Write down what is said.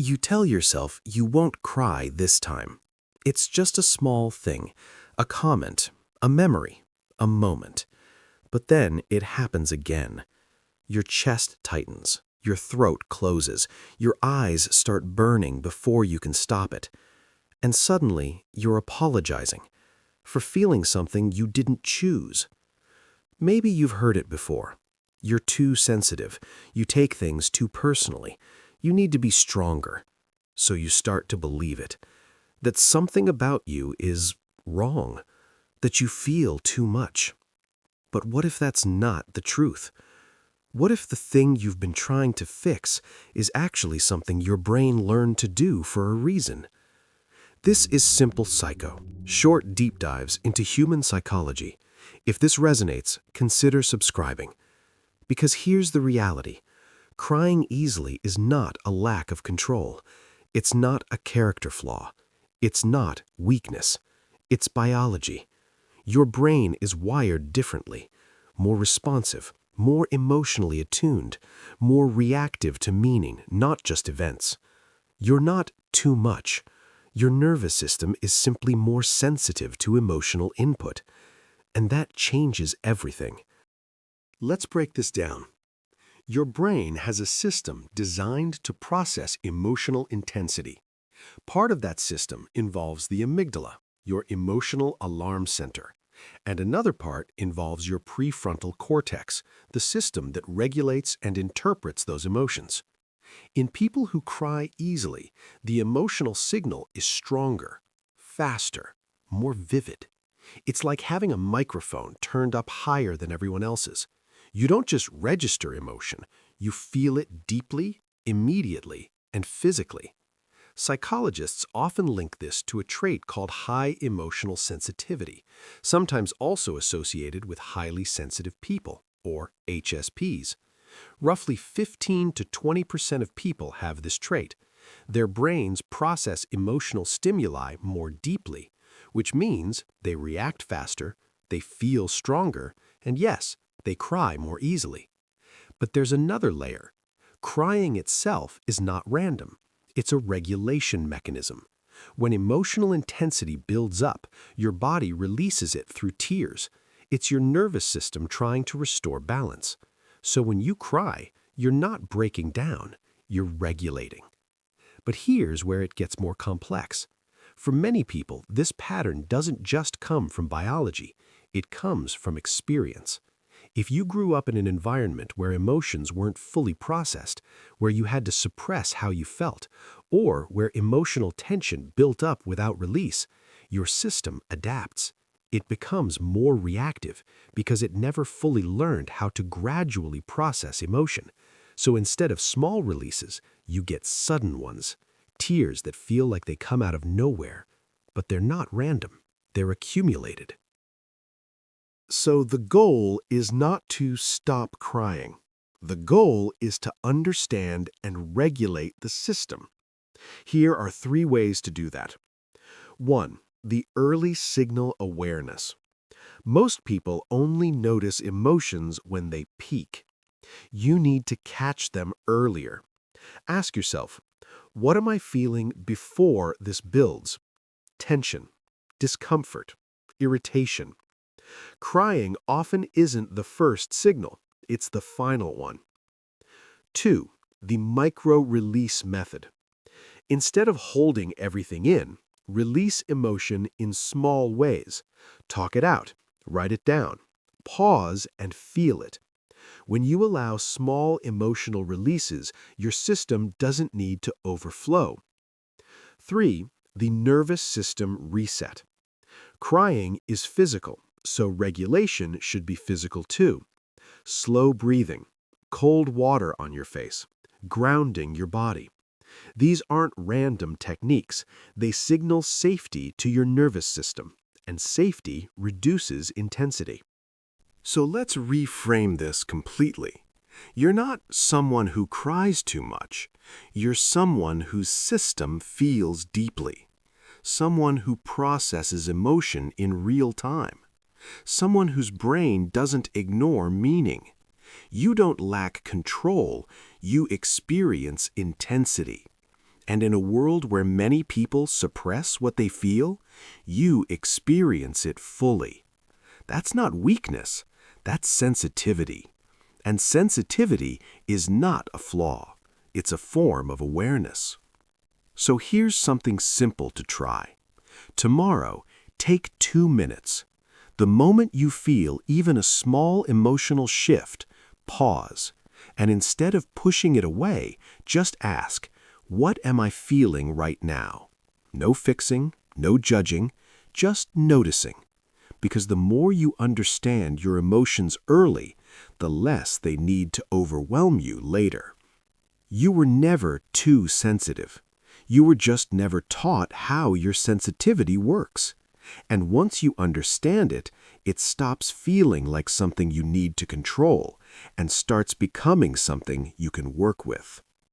You tell yourself you won't cry this time. It's just a small thing, a comment, a memory, a moment. But then it happens again. Your chest tightens, your throat closes, your eyes start burning before you can stop it. And suddenly, you're apologizing for feeling something you didn't choose. Maybe you've heard it before. You're too sensitive. You take things too personally. You need to be stronger. So you start to believe it. That something about you is wrong. That you feel too much. But what if that's not the truth? What if the thing you've been trying to fix is actually something your brain learned to do for a reason? This is Simple Psycho, short deep dives into human psychology. If this resonates, consider subscribing. Because here's the reality. Crying easily is not a lack of control. It's not a character flaw. It's not weakness. It's biology. Your brain is wired differently, more responsive, more emotionally attuned, more reactive to meaning, not just events. You're not too much. Your nervous system is simply more sensitive to emotional input. And that changes everything. Let's break this down. Your brain has a system designed to process emotional intensity. Part of that system involves the amygdala, your emotional alarm center. And another part involves your prefrontal cortex, the system that regulates and interprets those emotions. In people who cry easily, the emotional signal is stronger, faster, more vivid. It's like having a microphone turned up higher than everyone else's. You don't just register emotion, you feel it deeply, immediately, and physically. Psychologists often link this to a trait called high emotional sensitivity, sometimes also associated with highly sensitive people, or HSPs. Roughly 15 to 20% of people have this trait. Their brains process emotional stimuli more deeply, which means they react faster, they feel stronger, and yes, they cry more easily. But there's another layer. Crying itself is not random. It's a regulation mechanism. When emotional intensity builds up, your body releases it through tears. It's your nervous system trying to restore balance. So when you cry, you're not breaking down, you're regulating. But here's where it gets more complex. For many people, this pattern doesn't just come from biology, it comes from experience. If you grew up in an environment where emotions weren't fully processed, where you had to suppress how you felt, or where emotional tension built up without release, your system adapts. It becomes more reactive because it never fully learned how to gradually process emotion. So instead of small releases, you get sudden ones, tears that feel like they come out of nowhere. But they're not random, they're accumulated. So the goal is not to stop crying. The goal is to understand and regulate the system. Here are 3 ways to do that. 1. The early signal awareness. Most people only notice emotions when they peak. You need to catch them earlier. Ask yourself, what am I feeling before this builds? Tension, discomfort, irritation. Crying often isn't the first signal, it's the final one. 2. The micro-release method. Instead of holding everything in, release emotion in small ways. Talk it out, write it down, pause and feel it. When you allow small emotional releases, your system doesn't need to overflow. 3. The nervous system reset. Crying is physical, so regulation should be physical too. Slow breathing, cold water on your face, grounding your body. These aren't random techniques. They signal safety to your nervous system, and safety reduces intensity. So let's reframe this completely. You're not someone who cries too much. You're someone whose system feels deeply. Someone who processes emotion in real time. Someone whose brain doesn't ignore meaning. You don't lack control, you experience intensity. And in a world where many people suppress what they feel, you experience it fully. That's not weakness, that's sensitivity. And sensitivity is not a flaw, it's a form of awareness. So here's something simple to try. Tomorrow, take 2 minutes. The moment you feel even a small emotional shift, pause, and instead of pushing it away, just ask, what am I feeling right now? No fixing, no judging, just noticing. Because the more you understand your emotions early, the less they need to overwhelm you later. You were never too sensitive. You were just never taught how your sensitivity works. And once you understand it, it stops feeling like something you need to control and starts becoming something you can work with.